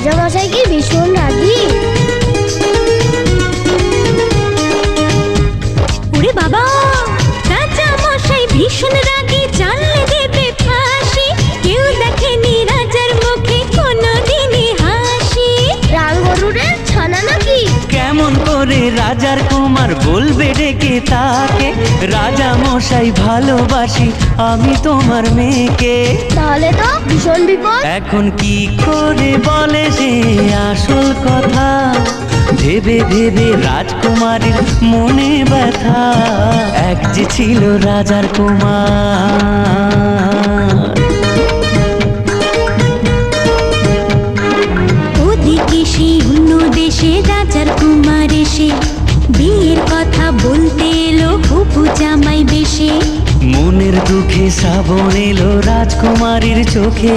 রাজামশাই কি ভীষণ রাগী? ওরে বাবা, রাজামশাই ভীষণ রাগী, জানলে দেবে ফাঁসি। কেউ দেখেনি রাজার মুখে কোনোদিনই হাসি। রাম গরুরের ছানা নাকি? কেমন করে রাজার কুমার বলবে ডেকে তাকে, রাজা মশাই ভালোবাসি আমি তোমার মেয়েকে। তাহলে তো ভীষণ বিপদ। এখন কি করে বলে সে আসল কথা, ভেবে ভেবে রাজকুমারীর মনে ব্যথা। এক যে ছিল রাজার কুমার। ওদিকে সেই অন্য দেশে রাজার কুমার এসে বিয়ের কথা বলতে এলো হবু জামাই বেশে। মনের দুঃখে শ্রাবণ এলো রাজকুমারীর চোখে।